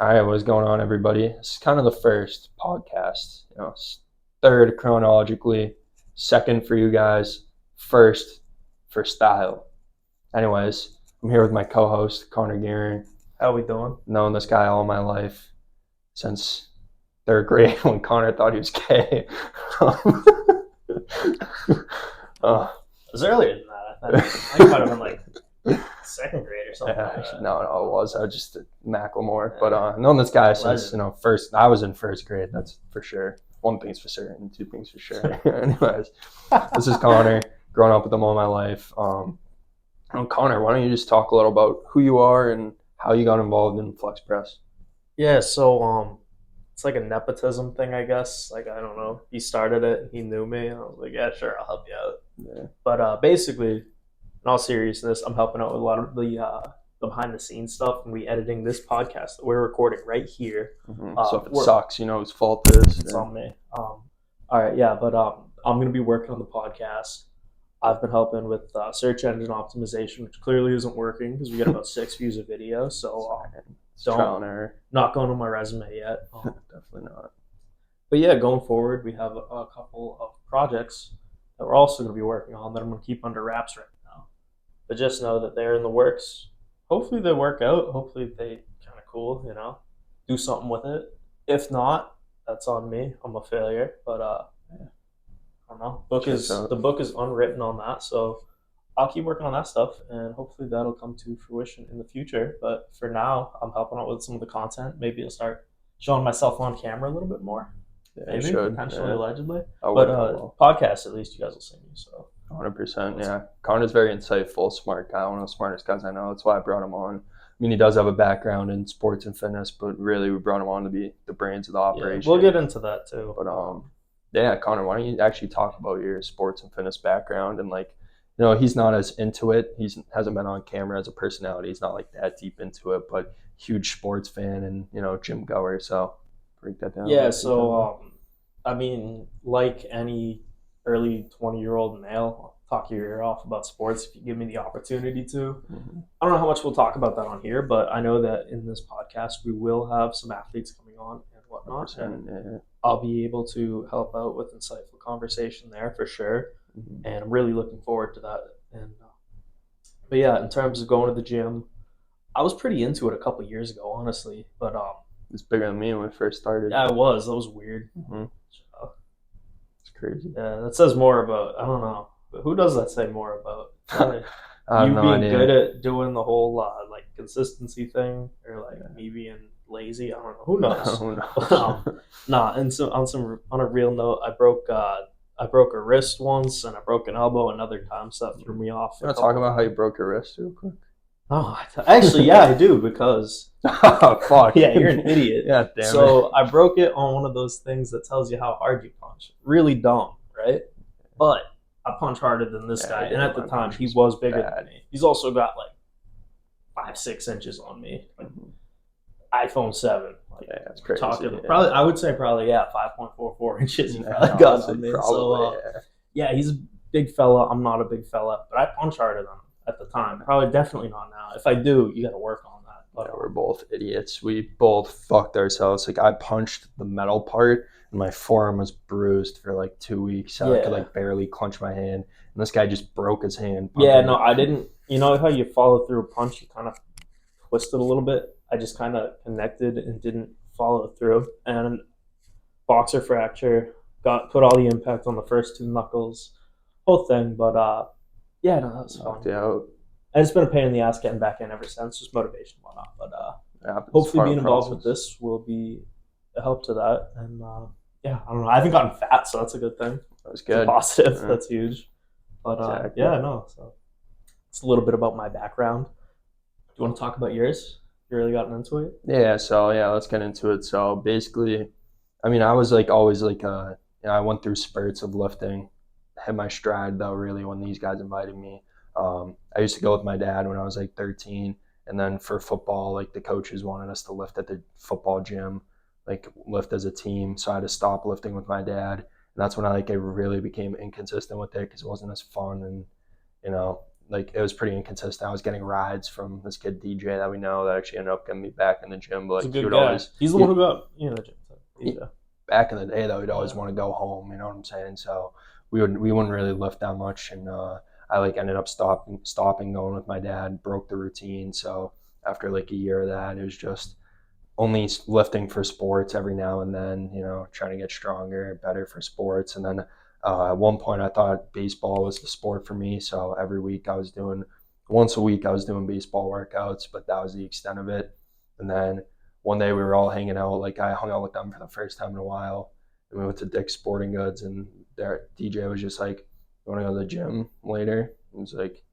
All right, what's going on, everybody? This is kind of the first podcast, third chronologically, second for you guys, first for style. Anyways, I'm here with my co-host, Conor Gearing. How we doing? Known this guy all my life since third grade when Conor thought he was gay. It was earlier than that. I think might have been like second grade or something. Yeah, actually, no, it was. I was just a Macklemore. But known this guy since first. I was in first grade. That's for sure. One thing's for certain. Two things for sure. Anyways, this is Conor. Growing up with him all my life. Conor, why don't you just talk a little about who you are and how you got involved in Flexpress? Yeah, so it's like a nepotism thing, I guess. Like, I don't know. He started it. He knew me. And I was like, yeah, sure, I'll help you out. Yeah. But basically, in all seriousness, I'm helping out with a lot of the behind-the-scenes stuff and re-editing this podcast that we're recording right here. Mm-hmm. So if it sucks, you know whose fault it is. It's on me. All right, yeah, but I'm going to be working on the podcast. I've been helping with search engine optimization, which clearly isn't working because we get about 6 views a video. So trial and error. Not going on my resume yet. Definitely not. But yeah, going forward, we have a couple of projects that we're also going to be working on that I'm going to keep under wraps right now. But just know that they're in the works. Hopefully they work out. Hopefully they kind of cool, do something with it. If not, that's on me. I'm a failure. But I don't know. The book is unwritten on that, so I'll keep working on that stuff, and hopefully that'll come to fruition in the future. But for now, I'm helping out with some of the content. Maybe I'll start showing myself on camera a little bit more. Yeah, maybe, potentially, allegedly. But podcast, at least you guys will see me. So 100%, yeah. Connor's very insightful, smart guy, one of the smartest guys I know. That's why I brought him on. I mean, he does have a background in sports and fitness, but really we brought him on to be the brains of the operation. Yeah, we'll get into that too. But yeah, Conor, why don't you actually talk about your sports and fitness background and he's not as into it. He hasn't been on camera as a personality. He's not like that deep into it, but huge sports fan and gym goer. So break that down. Yeah. So I mean, like any early 20-year-old male, I'll talk your ear off about sports if you give me the opportunity to. Mm-hmm. I don't know how much we'll talk about that on here, but I know that in this podcast we will have some athletes coming on and whatnot. And I'll be able to help out with insightful conversation there for sure. Mm-hmm. And I'm really looking forward to that. And but yeah, in terms of going to the gym, I was pretty into it a couple years ago, honestly. But it's bigger than me when we first started. Yeah, it was. That was weird. Mm-hmm. It's crazy. Yeah, that says more about, I don't know, but who does that say more about? You being good at doing the whole consistency thing, or me being lazy? I don't know. Who knows? Who knows? And so on a real note, I broke a wrist once, and I broke an elbow another time, so that threw me off. You want to talk about how you broke your wrist real quick? Oh, actually, yeah, I do, because oh, fuck. Yeah, you're an idiot. Yeah, damn it. So I broke it on one of those things that tells you how hard you punch. Really dumb, right? But I punch harder than this guy, and at the time he was bigger than me. He's also got 5-6 inches on me. iPhone 7. Yeah, that's crazy. Probably, I would say 5.44 inches. He probably got on me. Yeah, he's a big fella. I'm not a big fella, but I punch harder than him at the time. Probably definitely not now. If I do, you got to work on that. But yeah, we're both idiots. We both fucked ourselves. I punched the metal part, and my forearm was bruised for 2 weeks. I could barely clench my hand, and this guy just broke his hand. Yeah, no, I didn't. You know how you follow through a punch, you kind of twist it a little bit. I just kind of connected and didn't follow through, and boxer fracture. Put all the impact on the first 2 knuckles, whole thing. But yeah, no, that was fun. Out. And it's been a pain in the ass getting back in ever since, just motivation and whatnot. But hopefully being involved with this will be a help to that. And yeah, I don't know. I haven't gotten fat, so that's a good thing. That was good. It's positive. Yeah. That's huge. But exactly. yeah, no. So it's a little bit about my background. Do you want to talk about yours? You really gotten into it? Yeah, so let's get into it. So basically, I mean, I was always I went through spurts of lifting. Hit my stride though, really, when these guys invited me. I used to go with my dad when I was 13, and then for football, the coaches wanted us to lift at the football gym, lift as a team. So I had to stop lifting with my dad, and that's when I really became inconsistent with it because it wasn't as fun, and like it was pretty inconsistent. I was getting rides from this kid DJ that we know that actually ended up getting me back in the gym. But He's a like he good would guy. always, He's the one who got in the gym. he, Yeah. back in the day though, he'd always Yeah. want to go home. You know what I'm saying? So we wouldn't really lift that much, and I like ended up stopping going with my dad. Broke the routine. So after like a year of that, it was just only lifting for sports every now and then, you know, trying to get stronger, better for sports. And then at one point, I thought baseball was the sport for me. So every week once a week, I was doing baseball workouts, but that was the extent of it. And then one day we were all hanging out, like I hung out with them for the first time in a while. And we went to Dick's Sporting Goods, and their DJ was just like, "You want to go to the gym later?" It was like,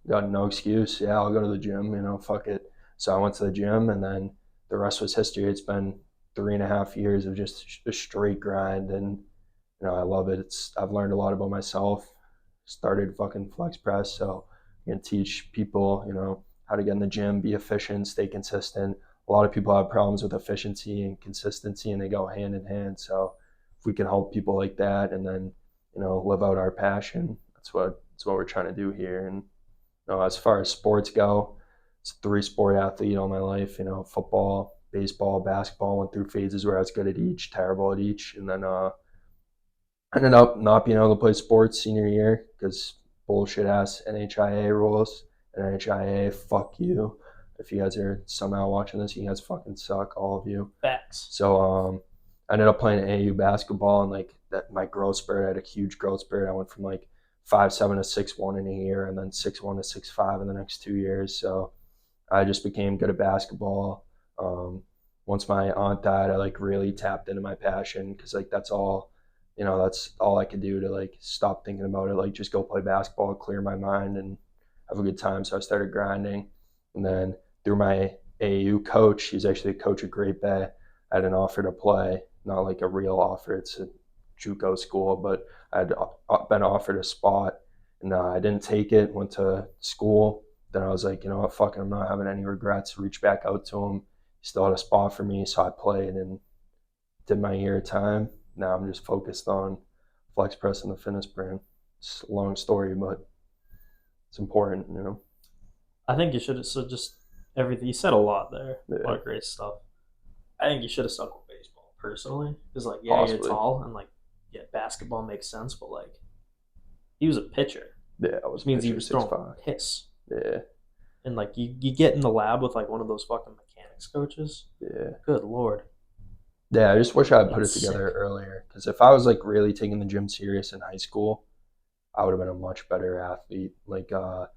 got no excuse. Yeah, I'll go to the gym, you know, fuck it. So I went to the gym, and then the rest was history. It's been 3.5 years of just a straight grind, and you know I love it. I've learned a lot about myself. Started fucking Flexpress, so I can teach people, you know, how to get in the gym, be efficient, stay consistent. A lot of people have problems with efficiency and consistency, and they go hand in hand. So if we can help people like that, and then you know live out our passion, that's what we're trying to do here. And you know, as far as sports go, it's a 3-sport athlete all my life. You know, football, baseball, basketball. Went through phases where I was good at each, terrible at each, and then ended up not being able to play sports senior year because bullshit ass NHIA rules. And NHIA, fuck you. If you guys are somehow watching this, you guys fucking suck, all of you. Facts. So I ended up playing AAU basketball, and like that, my growth spurt, I had a huge growth spurt. I went from like 5'7" to 6'1" in a year, and then 6'1" to 6'5" in the next 2 years. So I just became good at basketball. Once my aunt died, I like really tapped into my passion because like that's all, you know, that's all I could do to like stop thinking about it. Like just go play basketball, clear my mind, and have a good time. So I started grinding, and then through my AAU coach, he's actually a coach at Great Bay. I had an offer to play, not like a real offer. It's a JUCO school, but I had been offered a spot, and I didn't take it. Went to school. Then I was like, you know what, fuck it, I'm not having any regrets. Reached back out to him. He still had a spot for me, so I played and did my year of time. Now I'm just focused on Flexpress and the fitness brand. It's a long story, but it's important, you know. I think you should have just everything. You said a lot there. Yeah. A lot of great stuff. I think you should have stuck with baseball personally, because like yeah, Possibly. you're tall and like yeah, basketball makes sense, but like he was a pitcher, Yeah, I was which means he pitcher, was throwing 6'5". piss. Yeah, And like you get in the lab with like one of those fucking mechanics coaches. yeah. Good lord. Yeah, I just wish I had put it That's together sick. earlier. Because if I was like really taking the gym serious in high school, I would have been a much better athlete. Like a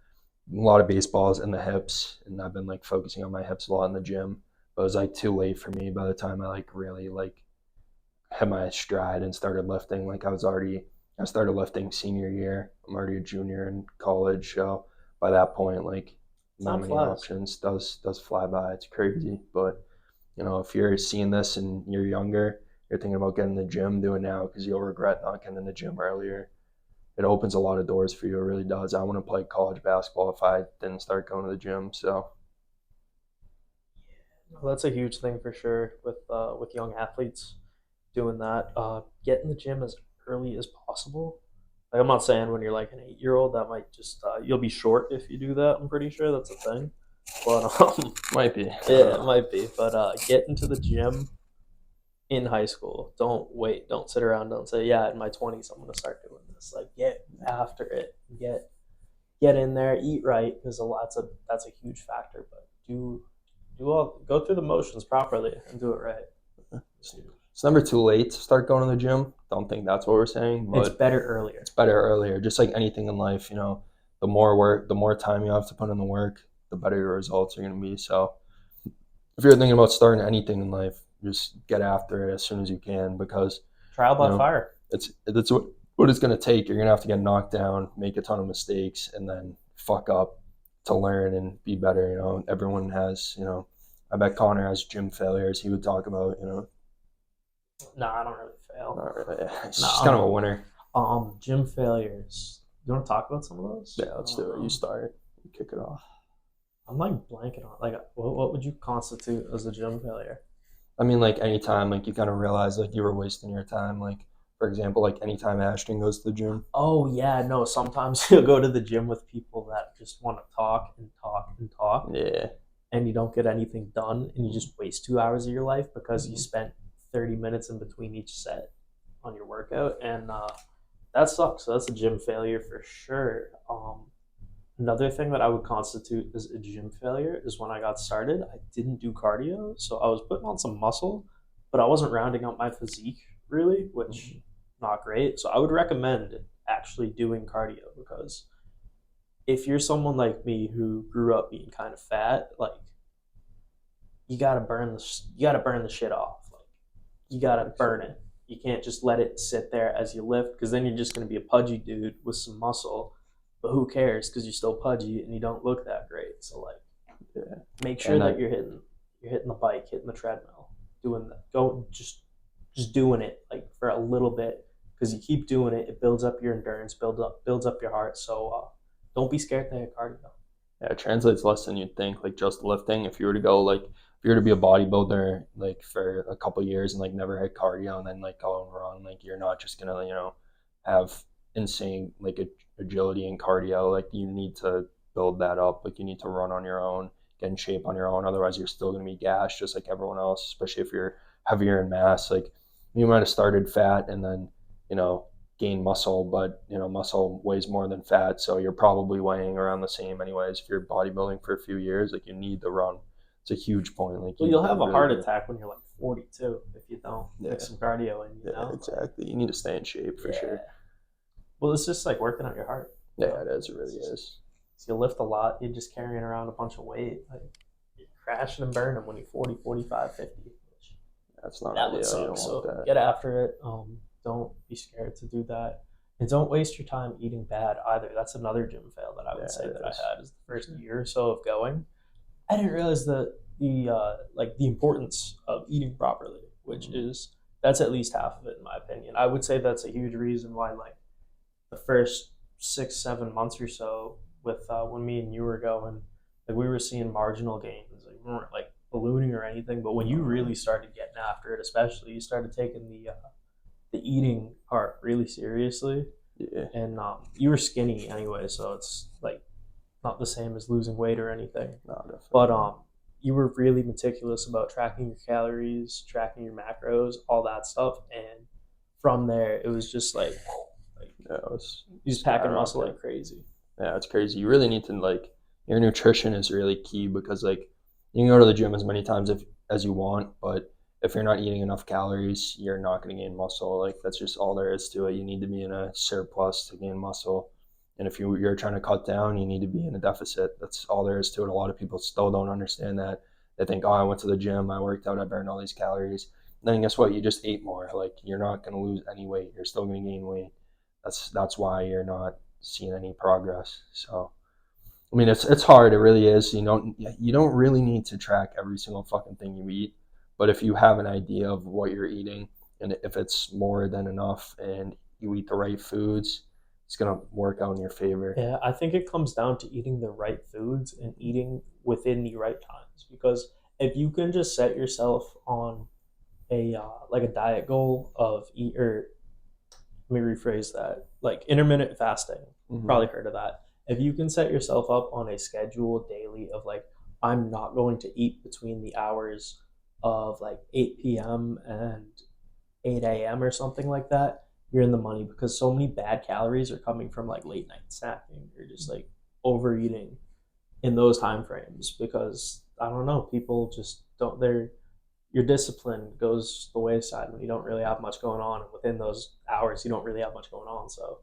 lot of baseballs in the hips, and I've been like focusing on my hips a lot in the gym. But it was like too late for me by the time I like really like hit my stride and started lifting. Like I started lifting senior year. I'm already a junior in college, so by that point, like not Time many flies. options. Does fly by. It's crazy, but you know, if you're seeing this and you're younger, you're thinking about getting in the gym, do it now because you'll regret not getting in the gym earlier. It opens a lot of doors for you. It really does. I want to play college basketball if I didn't start going to the gym. So Well, that's a huge thing for sure with young athletes doing that. Get in the gym as early as possible. Like I'm not saying when you're like an 8-year-old that might just you'll be short if you do that. I'm pretty sure that's a thing. But might be. yeah, it might be. But get into the gym in high school. Don't wait. Don't sit around. Don't say, yeah, in my 20s I'm gonna start doing this. Like get after it. Get in there. Eat right because that's a huge factor. But go through the motions properly and do it right. It's never too late to start going to the gym. Don't think that's what we're saying, It's but better earlier. it's better earlier. Just like anything in life, you know, the more work, the more time you have to put in the work, the better your results are going to be. So if you're thinking about starting anything in life, just get after it as soon as you can because Trial by you know, fire. it's what it's going to take. You're going to have to get knocked down, make a ton of mistakes, and then fuck up to learn and be better. You know, everyone has, you know, I bet Conor has gym failures. He would talk about, you know, No, I don't really fail. not really. It's No. just kind of a winner. Gym failures. You want to talk about some of those? Yeah, let's do it. You start. You kick it off. I'm like blanking on like what would you constitute as a gym failure? I mean, like anytime, like you kind of realize like you were wasting your time. Like For example, like anytime Ashton goes to the gym. Oh yeah, no. Sometimes you'll go to the gym with people that just want to talk and talk and talk, Yeah. and you don't get anything done, and you just waste 2 hours of your life because you spent 30 minutes in between each set on your workout, and that sucks. So that's a gym failure for sure. Another thing that I would constitute as a gym failure is when I got started, I didn't do cardio, so I was putting on some muscle, but I wasn't rounding out my physique really, which not great. So I would recommend actually doing cardio because if you're someone like me who grew up being kind of fat, like you gotta burn the shit off. Like you gotta burn it. You can't just let it sit there as you lift because then you're just gonna be a pudgy dude with some muscle. But who cares? Because you're still pudgy and you don't look that great. So like, Yeah. make sure that you're hitting the bike, hitting the treadmill, doing that. Go just doing it like for a little bit because you keep doing it. It builds up your endurance, builds up your heart. So don't be scared to hit cardio. Yeah, it translates less than you'd think. Like just lifting, if you were to go like if you were to be a bodybuilder like for a couple of years and like never hit cardio and then like go and run, like you're not just gonna have insane like agility and cardio. Like you need to build that up. Like you need to run on your own, get in shape on your own. Otherwise, you're still gonna be gassed just like everyone else. Especially if you're heavier in mass. Like you might have started fat and then gain muscle, but muscle weighs more than fat, so you're probably weighing around the same anyways. If you're bodybuilding for a few years, like you need to run. It's a huge point. Like you'll have a heart attack when you're like 42 if you don't get some cardio in. Yeah, exactly. You need to stay in shape for sure. Well, it's just like working on your heart. Yeah, it is. It really is. So you lift a lot, you're just carrying around a bunch of weight. Like you're crashing and burning when you're 40, 45, 50. That's not that would suck. So get after it. Don't be scared to do that. And don't waste your time eating bad either. That's another gym fail that I would say that I had is the first year or so of going. I didn't realize the importance of eating properly, which is that's at least half of it in my opinion. I would say that's a huge reason why like the first 6-7 months or so with when me and you were going, like we were seeing marginal gains. Like, we weren't like ballooning or anything, but when you really started getting after it, especially you started taking the eating part really seriously. Yeah. And you were skinny anyway, so it's like not the same as losing weight or anything. No, definitely. But you were really meticulous about tracking your calories, tracking your macros, all that stuff. And from there, it was just like you just packing muscle like crazy. Yeah, it's crazy. You really need to your nutrition is really key because like you can go to the gym as many times as you want, but if you're not eating enough calories, you're not going to gain muscle. Like that's just all there is to it. You need to be in a surplus to gain muscle. And if you're trying to cut down, you need to be in a deficit. That's all there is to it. A lot of people still don't understand that. They think, oh, I went to the gym, I worked out, I burned all these calories. And then guess what? You just ate more. Like you're not going to lose any weight. You're still going to gain weight. That's why you're not seeing any progress. So, I mean, it's hard. It really is. You don't really need to track every single fucking thing you eat. But if you have an idea of what you're eating and if it's more than enough and you eat the right foods, it's going to work out in your favor. Yeah, I think it comes down to eating the right foods and eating within the right times. Because if you can just set yourself on a diet goal of let me rephrase that, like intermittent fasting, probably heard of that. If you can set yourself up on a schedule daily of like, I'm not going to eat between the hours of like 8 p.m. and 8 a.m. or something like that, you're in the money because so many bad calories are coming from like late night snacking or just like overeating in those time frames because I don't know, people just don't, your discipline goes the wayside when you don't really have much going on, and within those hours you don't really have much going on. So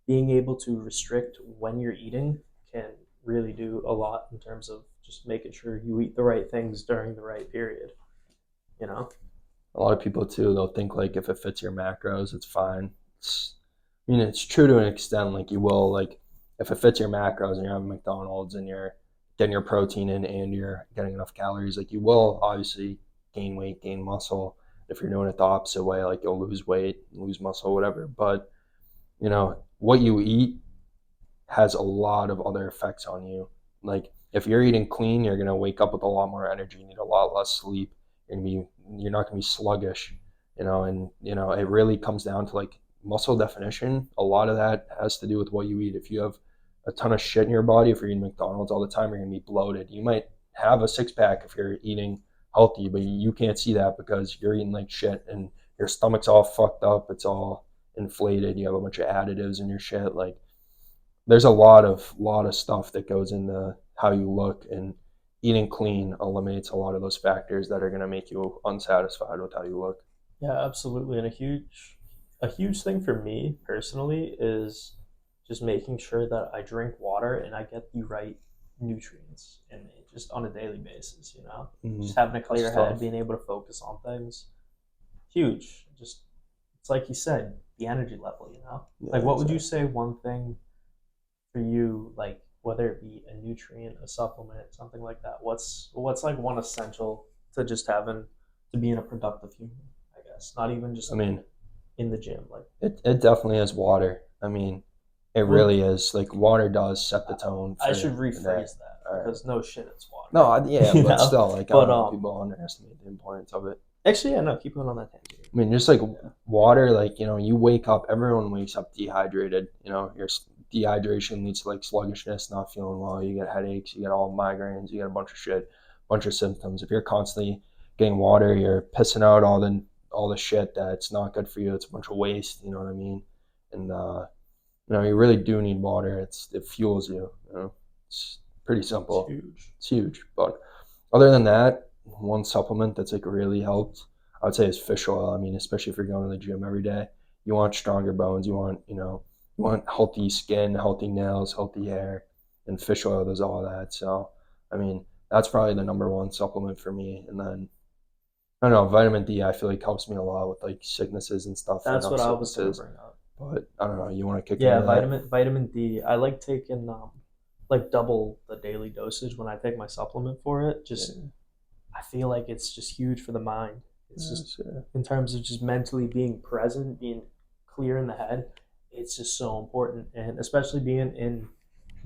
being able to restrict when you're eating can really do a lot in terms of just making sure you eat the right things during the right period. A lot of people too, they'll think like if it fits your macros, it's fine. It's true to an extent. Like you will, like if it fits your macros and you're having McDonald's and you're getting your protein in and you're getting enough calories, like you will obviously gain weight, gain muscle. If you're doing it the opposite way, like you'll lose weight, lose muscle, whatever. But what you eat has a lot of other effects on you. Like if you're eating clean, you're gonna wake up with a lot more energy. You need a lot less sleep. You're not gonna be sluggish. And it really comes down to like muscle definition, a lot of that has to do with what you eat. If you have a ton of shit in your body, if you're eating McDonald's all the time, you're going to be bloated. You might have a six-pack if you're eating healthy, but you can't see that because you're eating like shit and your stomach's all fucked up. It's all inflated. You have a bunch of additives in your shit. Like, there's a lot of stuff that goes into how you look, and eating clean eliminates a lot of those factors that are going to make you unsatisfied with how you look. Yeah, absolutely. And a huge thing for me personally is just making sure that I drink water and I get the right nutrients in me just on a daily basis, you know? Mm-hmm. Just having a clear Stuff. head, being able to focus on things. Huge. Just, it's like you said, the energy level, you know? Yeah, like, what would you exactly. say one thing for you, like, whether it be a nutrient, a supplement, something like that? What's like one essential to just having, to being a productive human, I guess? Not even just I mean, in the gym. Like, it definitely is water. I mean, it well, really is. Like, water does set the tone for I should the day. rephrase that All right. because no shit, it's water. No, yeah, You but know? still, like, I But, don't know, people underestimate the importance of it. Actually, yeah, no, keep going on that tangent. I mean, just like water, like, you know, you wake up, everyone wakes up dehydrated. You know, your dehydration leads to like sluggishness, not feeling well. You get headaches, you get all migraines, you get a bunch of shit, bunch of symptoms. If you're constantly getting water, you're pissing out all the shit that's not good for you. It's a bunch of waste. You know what I mean? And you know, you really do need water. It fuels you. You know, it's pretty simple. It's huge. It's huge. But other than that, one supplement that's like really helped, I would say, is fish oil. I mean, especially if you're going to the gym every day, you want stronger bones. You want, you know, you want healthy skin, healthy nails, healthy hair, and fish oil does all that. So, I mean, that's probably the number one supplement for me. And then, I don't know, vitamin D, I feel like helps me a lot with like sicknesses and stuff. That's what I was going to sicknesses. bring up. But I don't know, you want to kick Yeah, into that? vitamin D. I like taking like double the daily dosage when I take my supplement for it. Just I feel like it's just huge for the mind. It's just in terms of just mentally being present, being clear in the head. It's just so important, and especially being in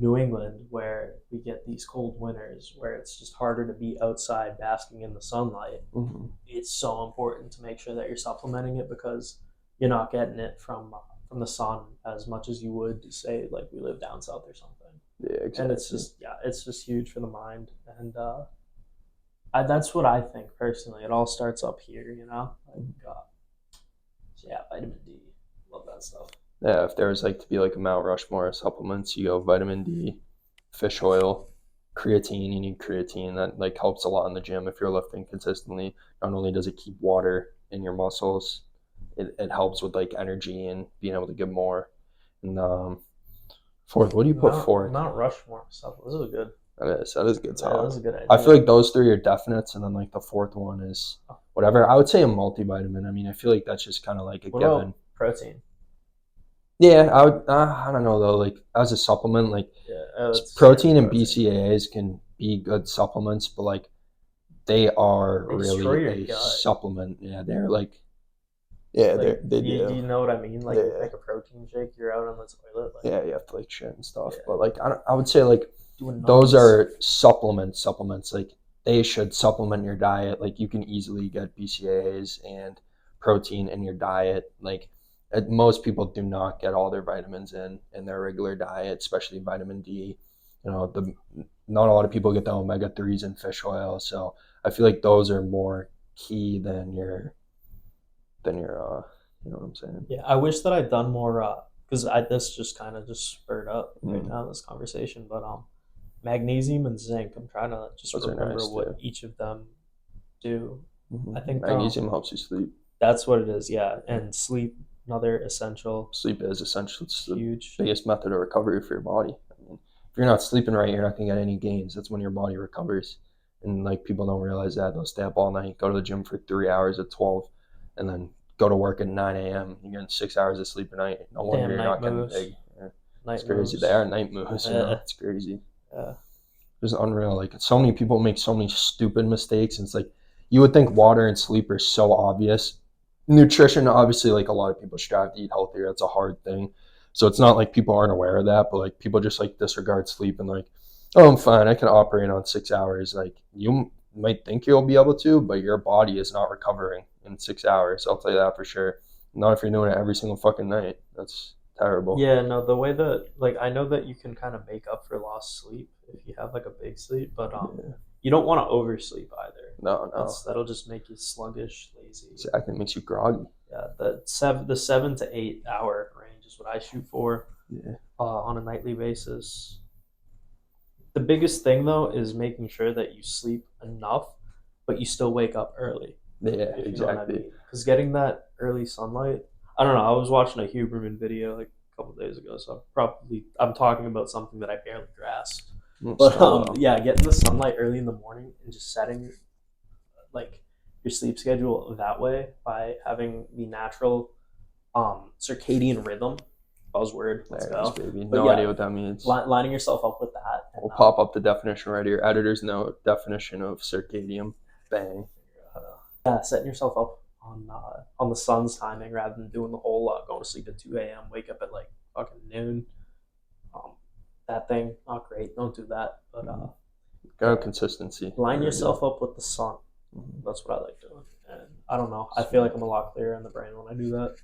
New England where we get these cold winters where it's just harder to be outside basking in the sunlight. Mm-hmm. It's so important to make sure that you're supplementing it because you're not getting it from the sun as much as you would say like we live down south or something. Yeah, exactly. And it's just huge for the mind, and that's what I think personally. It all starts up here, you know. Like, so yeah, vitamin D, love that stuff. Yeah, if there was like to be like a Mount Rushmore of supplements, you go vitamin D, fish oil, creatine. You need creatine. That like helps a lot in the gym if you're lifting consistently. Not only does it keep water in your muscles, it helps with like energy and being able to give more. And fourth, what do you put fourth? Mount Rushmore stuff. This is good. That is a good Yeah, talk. that's a good idea. I feel like those three are definites, and then like the fourth one is whatever. I would say a multivitamin. I mean, I feel like that's just kind of like a what given. about protein? Yeah, I would. I don't know though. Like as a supplement, like protein and BCAAs can be good supplements, but like they are really a supplement. Yeah, they're like. Yeah, like, they do. Do you know what I mean? Like, you take a protein shake, you're out on the toilet. Like, yeah, you have to like shit and stuff. Yeah. But like, I would say like doing those are supplements. Like they should supplement your diet. Like you can easily get BCAAs and protein in your diet. Like most people do not get all their vitamins in their regular diet, especially vitamin D. You know, not a lot of people get the omega-3s in fish oil. So I feel like those are more key than your you know what I'm saying? Yeah, I wish that I'd done more because this just kind of just spurred up right now, this conversation. But magnesium and zinc, I'm trying to just remember what each of them do. Mm-hmm. I think magnesium helps you sleep. That's what it is, yeah. And sleep, another essential. Sleep is essential. It's huge. The biggest method of recovery for your body. I mean, if you're not sleeping right, you're not gonna get any gains. That's when your body recovers. And like people don't realize that. They'll stay up all night, go to the gym for 3 hours at 12, and then go to work at 9 a.m. You're getting 6 hours of sleep a night. No wonder you're not getting big. Yeah. It's crazy. They are night moves. You know? It's crazy. Yeah. It's unreal. Like so many people make so many stupid mistakes, and it's like you would think water and sleep are so obvious. Nutrition, obviously, like a lot of people strive to eat healthier. That's a hard thing. So it's not like people aren't aware of that, but like people just like disregard sleep and like, oh, I'm fine. I can operate on 6 hours. Like you might think you'll be able to, but your body is not recovering in 6 hours. I'll tell you that for sure. Not if you're doing it every single fucking night. That's terrible. Yeah, no, the way that like I know that you can kind of make up for lost sleep if you have like a big sleep, but Yeah. you don't want to oversleep either. No. That'll just make you sluggish, lazy. Exactly. It makes you groggy. Yeah, the 7 to 8 hour range is what I shoot for Yeah. on a nightly basis. The biggest thing though is making sure that you sleep enough, but you still wake up early. Yeah, If you know exactly. what I mean. Because getting that early sunlight, I don't know. I was watching a Huberman video like a couple days ago, so I'm talking about something that I barely grasped. But yeah, getting the sunlight early in the morning and just setting like your sleep schedule that way by having the natural circadian rhythm. Buzzword. Let's go. Baby. But No yeah, idea what that means. lining yourself up with that. We'll pop up the definition right here. Editor's note, definition of circadian. Bang. Yeah, setting yourself up on the sun's timing rather than doing the whole going to sleep at 2 a.m. wake up at like fucking noon. That thing not great. Don't do that. But Got consistency. line yourself up with the sun. That's what I like doing. And I don't know. I feel like I'm a lot clearer in the brain when I do that.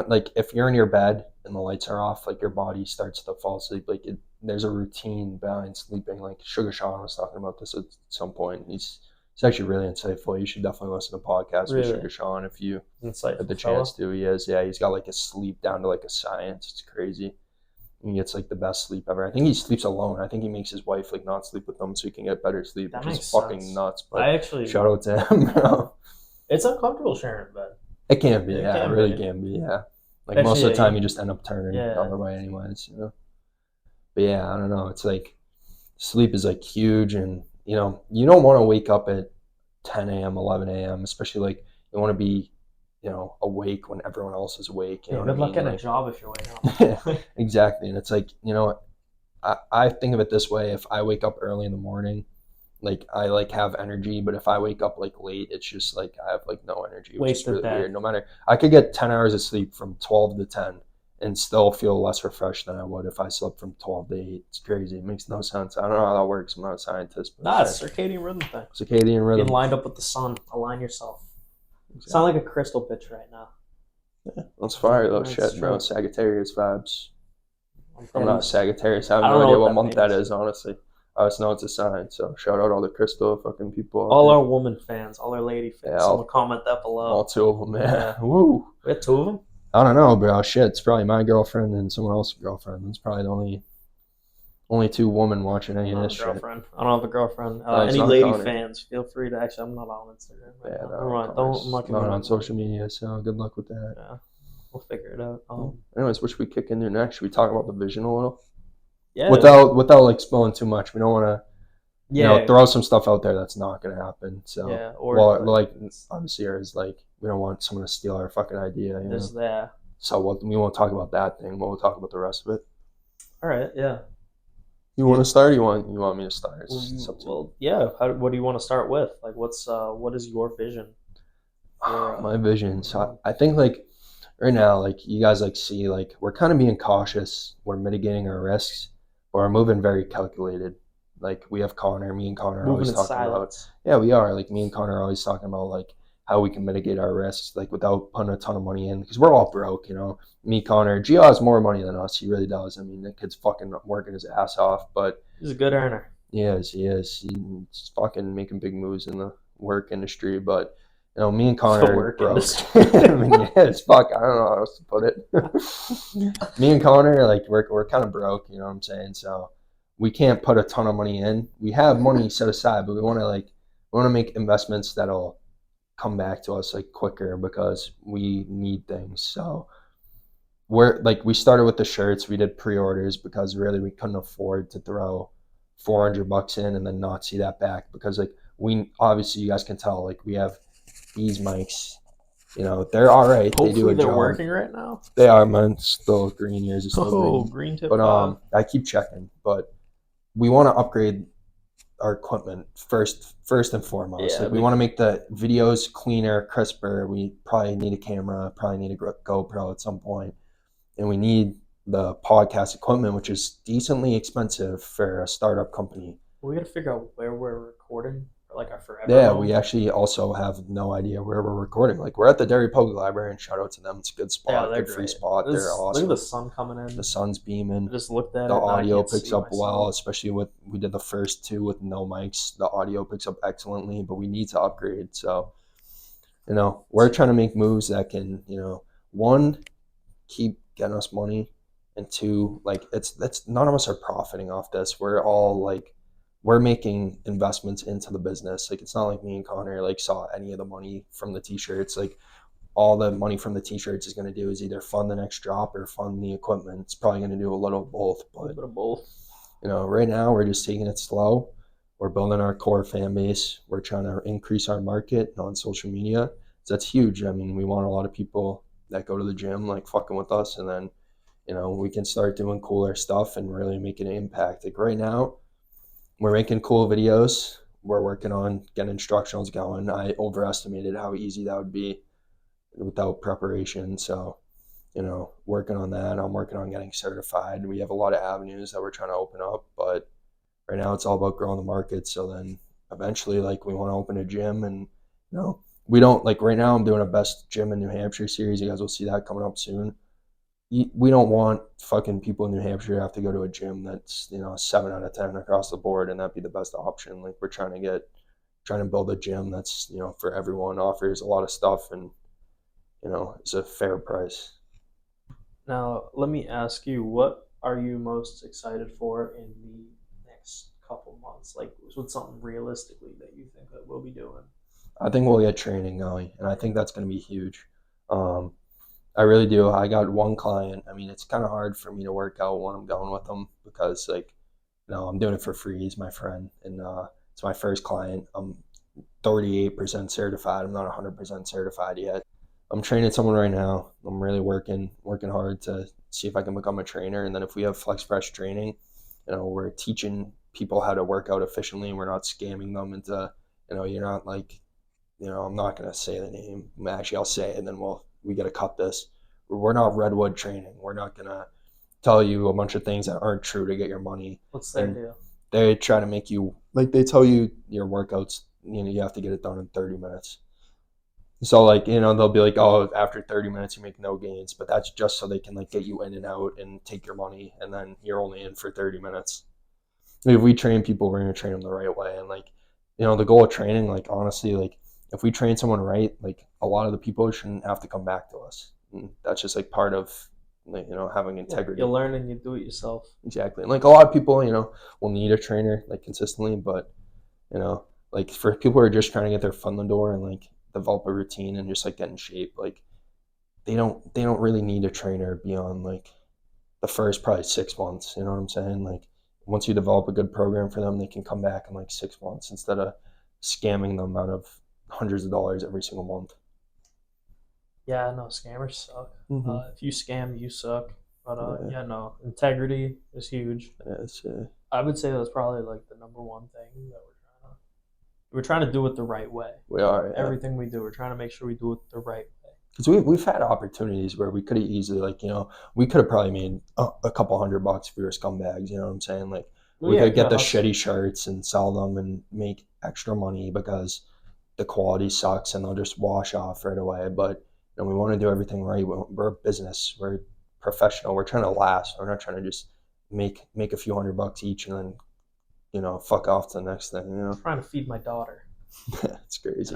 Like if you're in your bed and the lights are off, like your body starts to fall asleep. Like there's a routine behind sleeping. Like Sugar Sean was talking about this at some point. He's actually really insightful. You should definitely listen to podcasts with Sugar Sean if you Insightful get the chance to. He is, yeah. He's got like a sleep down to like a science. It's crazy. He gets like the best sleep ever. I think he sleeps alone. I think he makes his wife like not sleep with him so he can get better sleep, That which makes is fucking sense. nuts. But I actually shout out to him, bro. It's uncomfortable sharing a bed. It can be, It yeah. can It really be. can be, yeah. Like Especially, most of the time, yeah, you just end up turning yeah. the other way, anyways. You know. But yeah, I don't know. It's like sleep is like huge, and you know you don't want to wake up at 10 a.m., 11 a.m. Especially like you want to be, you know, awake when everyone else is awake. You know good what I luck mean? getting a job if you're waking up. Exactly, and it's like, you know, I think of it this way: if I wake up early in the morning, like I like have energy, but if I wake up like late, it's just like I have like no energy, which is really weird. No matter, I could get 10 hours of sleep from 12 to 10 and still feel less refreshed than I would if I slept from 12 to 8. It's crazy. It makes no sense. I don't know how that works. I'm not a scientist. But It's circadian rhythm thing. Circadian rhythm. Getting lined up with the sun. Align yourself. Exactly. Sound like a crystal pitch right now. Yeah, let's fire those shit, bro. Sagittarius vibes. I'm not Sagittarius. I have no idea what month that is, honestly. I just know it's a sign. So shout out all the crystal fucking people. All our woman fans, all our lady fans. Yeah, Someone comment that below. All two of them, yeah. Woo. We have two of them? I don't know, bro. Shit, it's probably my girlfriend and someone else's girlfriend. It's probably the only two women watching any of this shit. I don't have a girlfriend. Any lady fans, feel free to. Actually, I'm not on Instagram. I'm not on social media, so good luck with that. Yeah, we'll figure it out. Anyways, what should we kick into next? Should we talk about the vision a little? Yeah. Without like spilling too much. We don't want to. You know, throw some stuff out there that's not going to happen. So, yeah, like obviously, is like we don't want someone to steal our fucking idea. You know? That. So we won't talk about that thing, but we'll talk about the rest of it. All right. Yeah. You want to start? Or you want me to start? Yeah. What do you want to start with? Like, what is your vision? My vision. So I think like right now, like you guys like see like we're kind of being cautious. We're mitigating our risks, but we're moving very calculated. Like me and Conor are always talking about. Yeah, we are. Like me and Conor are always talking about like how we can mitigate our risks, like without putting a ton of money in, because we're all broke, you know. Me, Conor, Gio has more money than us. He really does. I mean, the kid's fucking working his ass off, but he's a good earner. He is. He's fucking making big moves in the work industry, but you know, me and Conor are broke. I mean, yeah, it's fuck. I don't know how else to put it. Me and Conor, like we're kind of broke, you know what I'm saying? So we can't put a ton of money in. We have money set aside, but we want to make investments that'll come back to us like quicker because we need things. So we started with the shirts. We did pre-orders because really we couldn't afford to throw $400 in and then not see that back, because like we obviously, you guys can tell, like we have these mics, you know, they're all right. Hopefully they do a they're job. Working right now. They are. Mine's still green. Yours is still green tip. But I keep checking. But we want to upgrade our equipment first and foremost. Yeah, we want to make the videos cleaner, crisper. We probably need a camera, probably need a GoPro at some point, and we need the podcast equipment, which is decently expensive for a startup company. We got to figure out where we're recording. like our forever Yeah, home? we actually also have no idea where we're recording. Like, we're at the Dairy Public Library, and shout out to them. It's a good Yeah, spot, they're good free great. spot. They're Look awesome. at the sun coming in. The sun's beaming. I just looked at The it and I audio can't picks see up well, myself. especially we did the first two with no mics. The audio picks up excellently, but we need to upgrade. So, we're trying to make moves that can, one, keep getting us money, and two, like it's none of us are profiting off this. We're all like, we're making investments into the business. Like, it's not like me and Connor like saw any of the money from the t-shirts. Like, all the money from the t-shirts is going to do is either fund the next drop or fund the equipment. It's probably going to do a little of both, A little but bit of both. right now we're just taking it slow. We're building our core fan base. We're trying to increase our market on social media. So that's huge. I mean, we want a lot of people that go to the gym like fucking with us, and then we can start doing cooler stuff and really making an impact. Like, right now, we're making cool videos. We're working on getting instructionals going. I overestimated how easy that would be without preparation. So, working on that. I'm working on getting certified. We have a lot of avenues that we're trying to open up, but right now it's all about growing the market. So then eventually, like, we want to open a gym, and we don't, like, right now I'm doing a best gym in New Hampshire series. You guys will see that coming up soon. We don't want fucking people in New Hampshire to have to go to a gym that's 7 out of 10 across the board, and that'd be the best option. Like, we're trying to build a gym that's for everyone, offers a lot of stuff, and it's a fair price. Now, let me ask you, what are you most excited for in the next couple months? Like, what's something realistically that you think that we'll be doing? I think we'll get training going, and I think that's going to be huge. I really do. I got one client. I mean, it's kind of hard for me to work out when I'm going with them because, like, I'm doing it for free. He's my friend, and it's my first client. I'm 38% certified. I'm not 100% certified yet. I'm training someone right now. I'm really working hard to see if I can become a trainer. And then if we have Flexpress training, we're teaching people how to work out efficiently, and we're not scamming them into, you're not like, I'm not going to say the name. Actually, I'll say it, and then we got to cut this. We're not Redwood training. We're not going to tell you a bunch of things that aren't true to get your money. What's their deal? They try to make you, like, they tell you your workouts, you have to get it done in 30 minutes. So, like, they'll be like, oh, after 30 minutes you make no gains, but that's just so they can, like, get you in and out and take your money, and then you're only in for 30 minutes. If we train people, we're going to train them the right way. And, like, the goal of training, like, honestly, like, if we train someone right, like, a lot of the people shouldn't have to come back to us. And that's just, like, part of, like, having integrity. You learn and you do it yourself. Exactly. And, like, a lot of people, will need a trainer, like, consistently, but, like, for people who are just trying to get their foot in the door and, like, develop a routine and just, like, get in shape, like, they don't really need a trainer beyond, like, the first probably 6 months. You know what I'm saying? Like, once you develop a good program for them, they can come back in, like, 6 months instead of scamming them out of hundreds of dollars every single month. Yeah, no, scammers suck. Mm-hmm. If you scam, you suck. But no, integrity is huge. Yeah, I would say that's probably like the number one thing that we're trying to do it the right way. We are. Yeah. Everything we do, we're trying to make sure we do it the right way. Because we've had opportunities where we could have easily, like, we could have probably made a couple $100 if we were scumbags. You know what I'm saying? Like, we could get the shitty shirts and sell them and make extra money because the quality sucks and they'll just wash off right away. But we want to do everything right. We're a business. We're professional. We're trying to last. We're not trying to just make a few $100 each and then fuck off to the next thing. I'm trying to feed my daughter. It's crazy.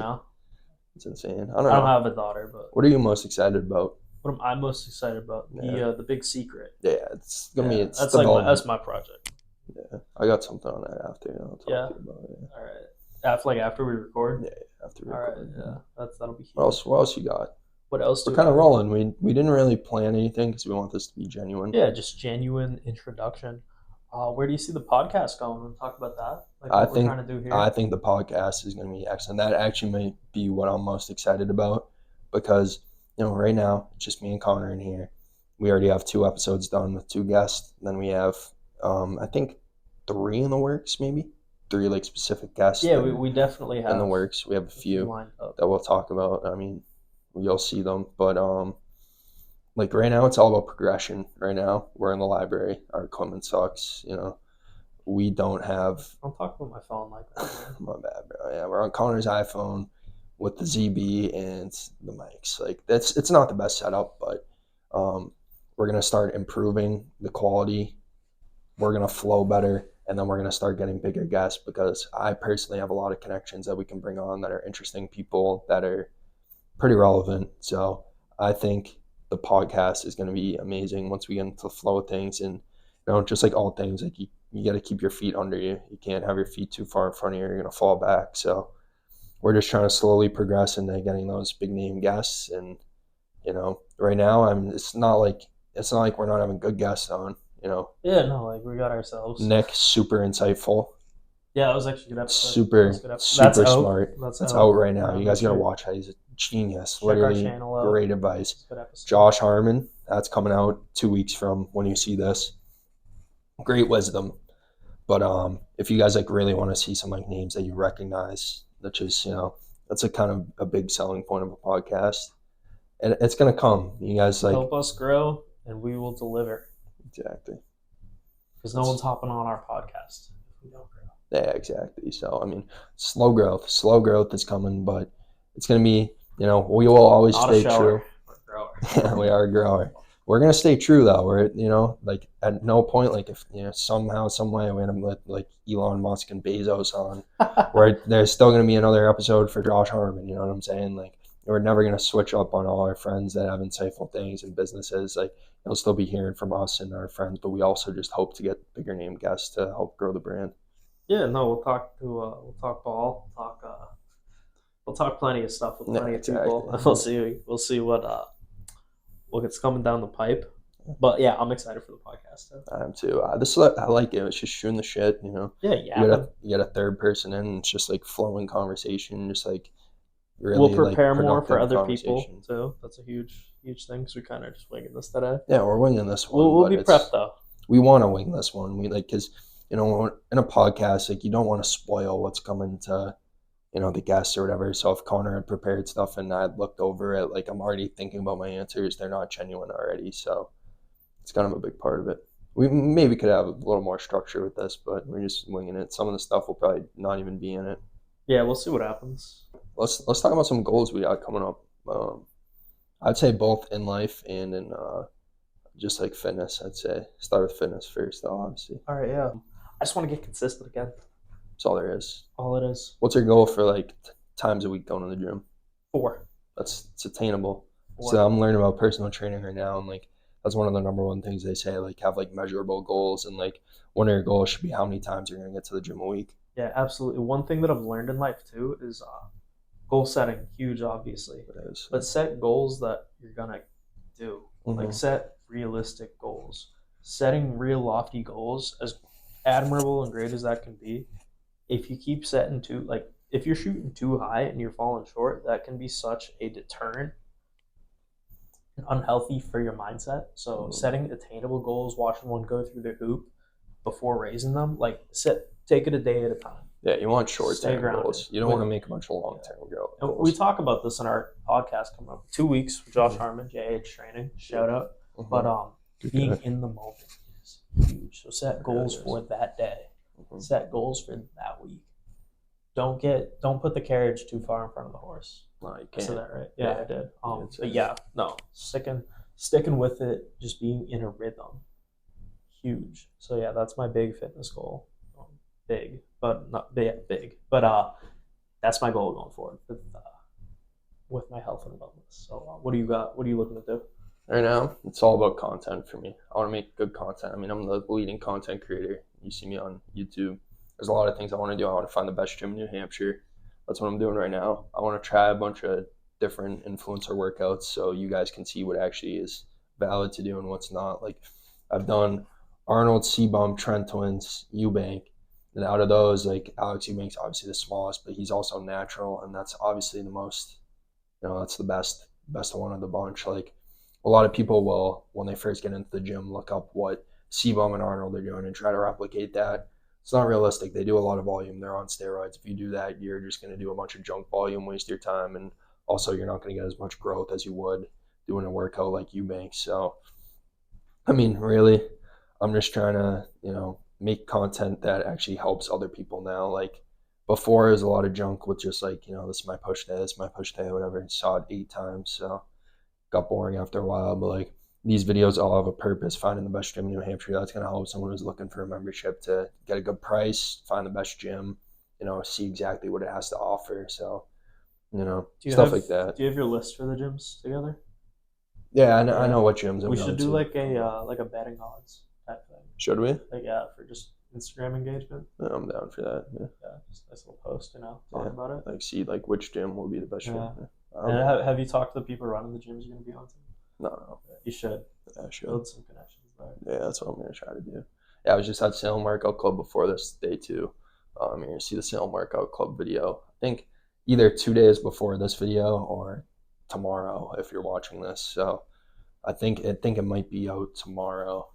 It's insane. I don't have a daughter, but what are you most excited about? What am I most excited about? The big secret. Yeah, it's gonna be. That's that's my project. Yeah, I got something on that after. I'll talk to you about it. All right. After we record. Yeah, after we record. All right. Yeah, that'll be huge. What else you got? What else? We're kind of rolling. We didn't really plan anything because we want this to be genuine. Yeah, just genuine introduction. Where do you see the podcast going? We'll talk about that. Like I what we're trying to do here. I think the podcast is going to be excellent. That actually may be what I'm most excited about because right now it's just me and Connor in here. We already have 2 episodes done with 2 guests. Then we have I think 3 in the works, maybe 3 like specific guests. Yeah, we definitely have in the works. We have a few that we'll talk about. I mean, you'll see them, but like right now it's all about progression. Right now we're in the library. Our equipment sucks. We don't have. Don't talk about my phone like that. My bad, bro. yeah, we're on Connor's iPhone with the ZB and the mics. Like it's not the best setup, but we're gonna start improving the quality. We're gonna flow better, and then we're gonna start getting bigger guests because I personally have a lot of connections that we can bring on that are interesting people that are pretty relevant. So I think the podcast is going to be amazing once we get into the flow of things. And just like all things, like you got to keep your feet under you. You can't have your feet too far in front of you. You're going to fall back. So we're just trying to slowly progress into getting those big name guests. And right now it's not like we're not having good guests on. Yeah, no, like we got ourselves. Nick, super insightful. Yeah, it was actually a good episode. Super, Good episode. super That's smart. Out. That's out right now. Yeah, You guys got to watch how he's a genius. Check our Literally, channel out. great advice. Good episode. Josh Harmon, that's coming out 2 weeks from when you see this. Great wisdom. But if you guys really want to see some names that you recognize, which is that's a kind of a big selling point of a podcast, and it's gonna come. You guys help us grow, and we will deliver. Exactly. Because no one's hopping on our podcast if we don't grow. Yeah, exactly. So slow growth. Slow growth is coming, but it's gonna be. We will always Not stay a shower. true. We're a grower. Yeah, we are a grower. We're gonna stay true though. We're at no point if somehow some way we end up with Elon Musk and Bezos on, where there's still gonna be another episode for Josh Harmon. You know what I'm saying? We're never gonna switch up on all our friends that have insightful things and businesses. You'll still be hearing from us and our friends, but we also just hope to get bigger name guests to help grow the brand. Yeah, no, we'll talk ball, we'll talk plenty of stuff with plenty of people. We'll see what's coming down the pipe. But yeah, I'm excited for the podcast. I am too. I like it. It's just shooting the shit. Yeah. You get a third person in. And it's just flowing conversation. Just really. We'll prepare more for other people too. That's a huge thing. Because we kind of just winging this today. Yeah, we're winging this one. We'll be prepped though. We want to wing this one. We because in a podcast you don't want to spoil what's coming to the guests or whatever. So if Conor had prepared stuff and I'd looked over it, I'm already thinking about my answers. They're not genuine already. So it's kind of a big part of it. We maybe could have a little more structure with this, but we're just winging it. Some of the stuff will probably not even be in it. Yeah, we'll see what happens. Let's talk about some goals we got coming up. I'd say both in life and in just fitness. I'd say start with fitness first, though, obviously. All right, yeah. I just want to get consistent again. That's all there is. All it is. What's your goal for times a week going to the gym? 4. It's attainable. 4. So I'm learning about personal training right now, and that's one of the number one things they say. Have measurable goals, and one of your goals should be how many times you're going to get to the gym a week. Yeah, absolutely. One thing that I've learned in life too is goal setting. Huge, obviously. It is. But set goals that you're gonna do. Mm-hmm. Set realistic goals. Setting real lofty goals, as admirable and great as that can be, if you keep setting if you're shooting too high and you're falling short, that can be such a deterrent and unhealthy for your mindset. So setting attainable goals, watching one go through the hoop before raising them, take it a day at a time. Yeah, you want short-term goals. You don't want to make a bunch of long-term goals. We talk about this in our podcast coming up. 2 weeks with Josh Harmon, JH Training, shout out. Mm-hmm. But being in the moment is huge. So set goals for that day. Mm-hmm. Set goals for that week. Don't put the carriage too far in front of the horse. No, you can't. I said that right? Yeah, I did. But yeah, no, sticking with it, just being in a rhythm, huge. So yeah, that's my big fitness goal. Big, but not big. But that's my goal going forward with my health and wellness. So what do you got? What are you looking to do? Right now, it's all about content for me. I want to make good content. I'm the leading content creator. You see me on YouTube. There's a lot of things I want to do. I want to find the best gym in New Hampshire. That's what I'm doing right now. I want to try a bunch of different influencer workouts so you guys can see what actually is valid to do and what's not. I've done Arnold, C-Bump, Trent Twins, Eubank. And out of those, Alex Eubank's obviously the smallest, but he's also natural, and that's obviously the most, that's the best one of the bunch. A lot of people will, when they first get into the gym, look up what C-Bum and Arnold are doing and try to replicate that. It's not realistic. They do a lot of volume. They're on steroids. If you do that, you're just going to do a bunch of junk volume, waste your time, and also you're not going to get as much growth as you would doing a workout like Eubank. So, really, I'm just trying to, make content that actually helps other people now. before, it was a lot of junk with just like, this is my push day, this is my push day, whatever, and saw it 8 times. So got boring after a while. But like these videos all have a purpose, finding the best gym in New Hampshire. That's going to help someone who's looking for a membership to get a good price, find the best gym, see exactly what it has to offer. So, stuff like that. Do you have your list for the gyms together? Yeah, I know what gyms I'm We going should do to. like a betting odds type thing. Should we? Like, yeah, for just Instagram engagement. Yeah, I'm down for that. Yeah. Yeah, just a nice little post, talk about it. Like see like which gym will be the best gym. Yeah. Yeah. And have you talked to the people running the gyms you're going to be on to? No. You should. Yeah, I should. Build some connections there. Yeah, that's what I'm going to try to do. Yeah, I was just at Salem Workout Club before this day too. You're going to see the Salem Workout Club video. I think either 2 days before this video or tomorrow if you're watching this. So I think it might be out tomorrow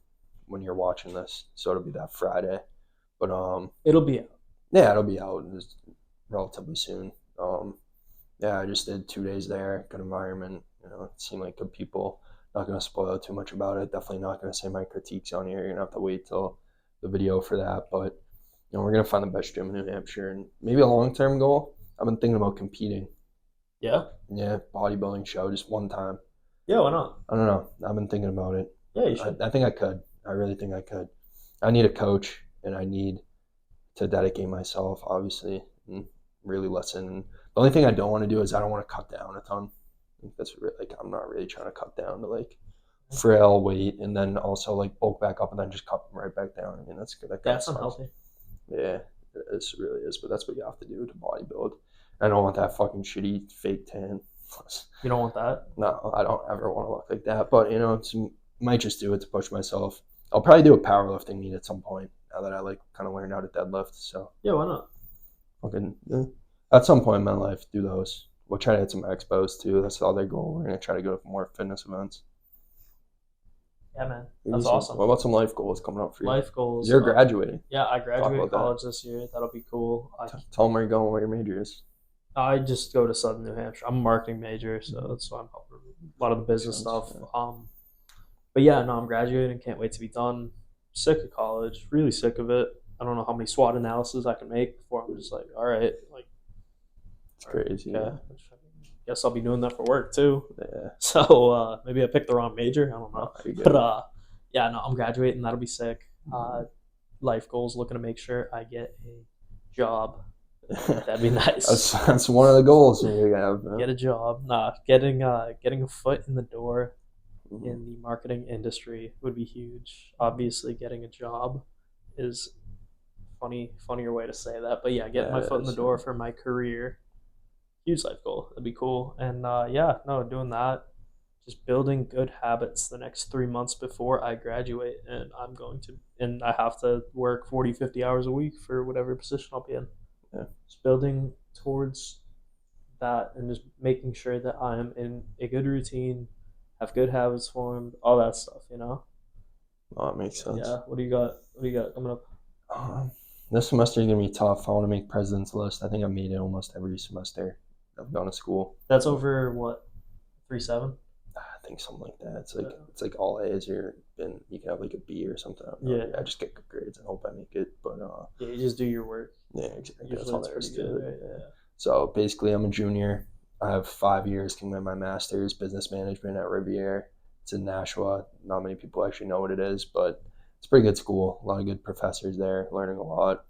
when you're watching this. So it'll be that Friday. But it'll be out. Yeah, it'll be out relatively soon. Yeah, I just did 2 days there. Good environment. It seemed like good people. Not going to spoil too much about it. Definitely not going to say my critiques on here. You're going to have to wait till the video for that. But, we're going to find the best gym in New Hampshire. And maybe a long-term goal, I've been thinking about competing. Yeah? Yeah, bodybuilding show just one time. Yeah, why not? I don't know. I've been thinking about it. Yeah, you should. I think I could. I really think I could. I need a coach, and I need to dedicate myself, obviously, and really listen. The only thing I don't want to do is I don't want to cut down a ton. That's really, like, I'm not really trying to cut down to like frail weight and then also like bulk back up and then just cut right back down. I mean, that's good. That's unhealthy. Yeah, it really is. But that's what you have to do to bodybuild. I don't want that fucking shitty fake tan. You don't want that? No, I don't ever want to look like that. But might just do it to push myself. I'll probably do a powerlifting meet at some point now that I like kind of learned how to deadlift. So yeah, why not? Okay, at some point in my life, do those. We'll try to hit some expos too. That's the other goal. We're gonna try to go to more fitness events. Yeah, man, that's awesome. What about some life goals coming up for you? Life goals. You're graduating. Yeah, I graduate college this year. That'll be cool. Tell them where you're going, what your major is. I just go to Southern New Hampshire. I'm a marketing major, so that's why I'm helping a lot of the business stuff. Yeah. But yeah, no, I'm graduating. Can't wait to be done. Sick of college. Really sick of it. I don't know how many SWOT analyses I can make before I'm just like, all right, like. It's crazy. Yeah. Guess I'll be doing that for work too. Yeah. So maybe I picked the wrong major. I don't know. But yeah, no, I'm graduating. That'll be sick. Life goals, looking to make sure I get a job. That'd be nice. That's one of the goals you have. Get a job. Getting a foot in the door in the marketing industry would be huge. Obviously, getting a job is funnier way to say that. But yeah, getting my foot in the door for my career, huge life goal. That'd be cool. And doing that, just building good habits the next 3 months before I graduate. And I have to work 40, 50 hours a week for whatever position I'll be in. Yeah. Just building towards that and just making sure that I'm in a good routine, have good habits formed, all that stuff, Oh, that makes sense. Yeah. What do you got coming up? This semester is going to be tough. I want to make president's list. I think I've made it almost every semester I've gone to school. That's over what? 3.7? I think something like that. It's like all A's or you can have like a B or something. Yeah. I just get good grades and hope I make it. But yeah, you just do your work. Yeah, exactly. Usually that's all there is to it. Right? Yeah. So basically, I'm a junior. I have 5 years to get my master's business management at Riviere. It's in Nashua. Not many people actually know what it is, but it's a pretty good school. A lot of good professors there, learning a lot.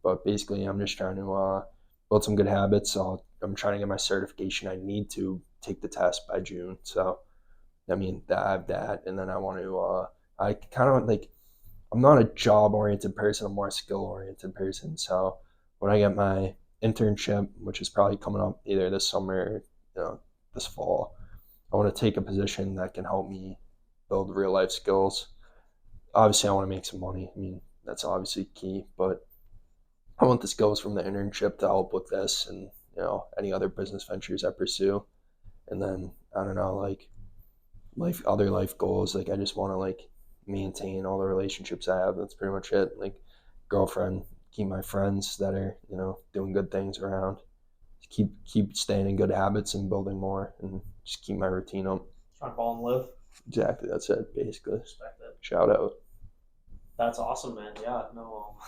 But basically, I'm just trying to build some good habits. So I'm trying to get my certification. I need to take the test by June. So, I mean, I have that. And then I want to, I kind of like, I'm not a job-oriented person. I'm more a skill-oriented person. So when I get my internship, which is probably coming up either this summer or this fall, I want to take a position that can help me build real-life skills. Obviously, I want to make some money. I mean, that's obviously key. But I want the skills from the internship to help with this and, any other business ventures I pursue. And then, I don't know, like other life goals. Like I just want to like maintain all the relationships I have. That's pretty much it. Like girlfriend, keep my friends that are, doing good things around. Keep staying in good habits and building more and just keep my routine up. Trying to fall and live. Exactly. That's it, basically. Respect it. Shout out. That's awesome, man. Yeah, no,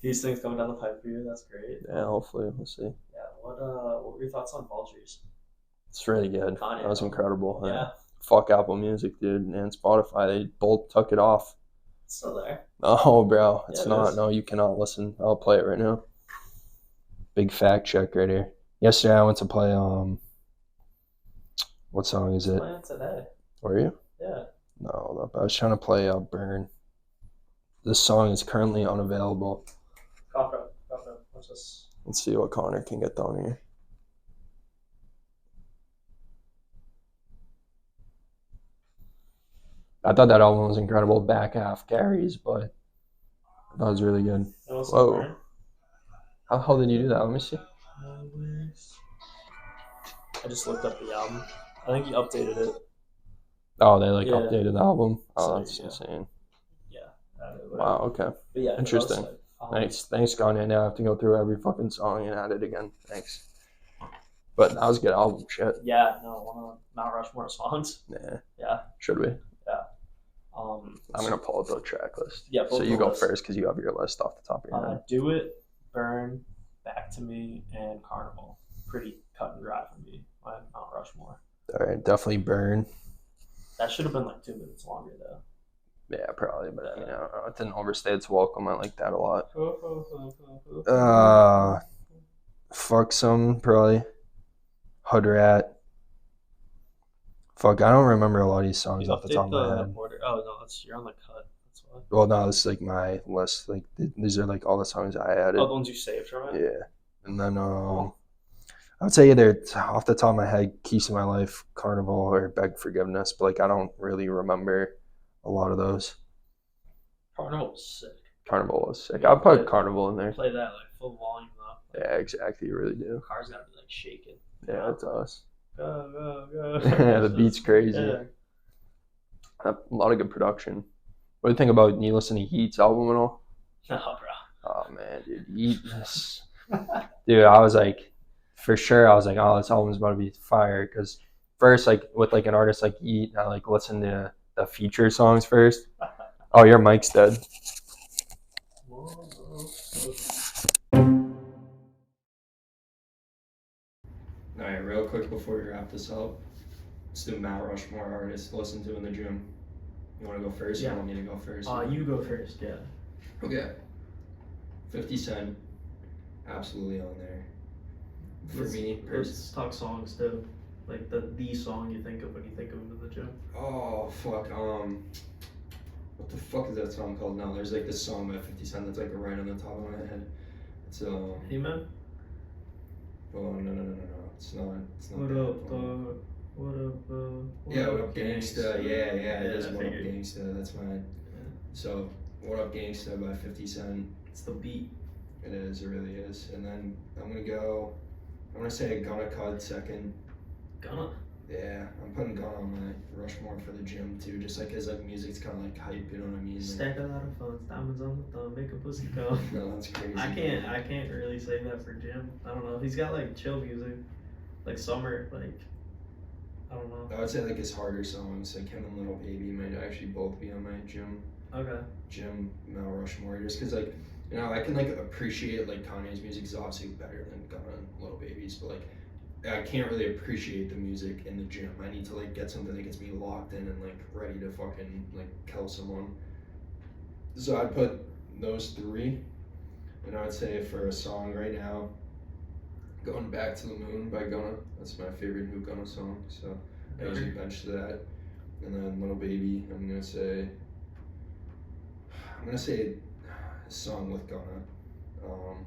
These things coming down the pipe for you. That's great. Yeah, hopefully we'll see. Yeah. What were your thoughts on Vultures? It's really good. Kanye, That was incredible. Yeah. Fuck Apple Music, dude, and Spotify. They both took it off. It's still there. Oh, bro, it's Yeah, it not. is. No, you cannot listen. I'll play it right now. Big fact check right here. Yesterday I went to play. What song is it? Playing today. Were you? Yeah. No, I was trying to play Burn. This song is currently unavailable. Cough up. What's this? Let's see what Conor can get down here. I thought that album was incredible. Back half carries, but that was really good. Whoa. How the hell did you do that? Let me see. I just looked up the album. I think he updated it. Oh, they updated the album. Oh, So, that's insane. Yeah. Wow. Okay. But yeah, Interesting. Thanks, Kanye. Now I have to go through every fucking song and add it again. Thanks. But that was a good album. Shit. Yeah. No, one of Mount Rushmore songs. Yeah. Yeah. Should we? Yeah. I'm gonna pull up the track list. Yeah. So you go first because you have your list off the top of your head. Do It, Burn, Back to Me, and Carnival. Pretty cut and dry for me. My Mount Rushmore. All right, definitely Burn. That should have been like 2 minutes longer though. Yeah, probably, but it didn't overstay its welcome. I like that a lot. Fuck some probably. Hood Rat. Fuck, I don't remember a lot of these songs off the top of my head. Order. Oh no, you're on the cut. That's why. Well, no, this is like my list. Like these are like all the songs I added. Oh, the ones you saved from it. Yeah, and then I would say either off the top of my head, Keys to My Life, Carnival, or Beg Forgiveness. But like I don't really remember a lot of those. Carnival was sick. Carnival was sick. I'll put Carnival in there. Play that like full volume though. Yeah, exactly. You really do. Car's gotta be like shaking. Yeah, it does. Go. Yeah, the beat's crazy. Yeah. A lot of good production. What do you think about? You listen to Heat's album and all? No, bro. Oh man, dude, Heat. Dude, I was like, for sure, I was like, oh, this album's about to be fire. Because first, like with like an artist like Heat, I like listen to the feature songs first. Oh, your mic's dead. All right, real quick before we wrap this up, let's do Mount Rushmore artists to listen to in the gym. You want to go first? Yeah. You want me to go first? You go first, yeah. Okay. 50 Cent, absolutely on there. For me, let's talk songs too. Like the song you think of when you think of him in the gym. Oh, fuck. What the fuck is that song called now? There's like this song by 50 Cent that's like right on the top of my head. It's Amen? Oh, no. It's not What that up, one. What Yeah, What Up Gangsta. Yeah, it is I What Up figured. Gangsta. That's mine. Yeah. So, What Up Gangsta by 50 Cent. It's the beat. It is, it really is. And then I'm gonna say Gonna Cut second. Gonna? Yeah, I'm putting Gunna on my Rushmore for the gym too, just like his like music's kind of like hype, you know what I mean? Like, Stack a lot of phones, diamonds on the thumb, make a pussy come. no, that's crazy. I can't really say that for Jim. I don't know. He's got like chill music, like summer, like I don't know. I would say like his harder songs, like him and Little Baby, might actually both be on my gym Mount Rushmore, just because like I can like appreciate like Kanye's music is obviously better than Gunna and Little Baby's, but like I can't really appreciate the music in the gym. I need to like get something that gets me locked in and like ready to fucking like kill someone. So I'd put those three, and I would say for a song right now, Going Back to the Moon by Gunna. That's my favorite new Gunna song. So I usually bench to that. And then Little Baby, I'm gonna say a song with Gunna. I'm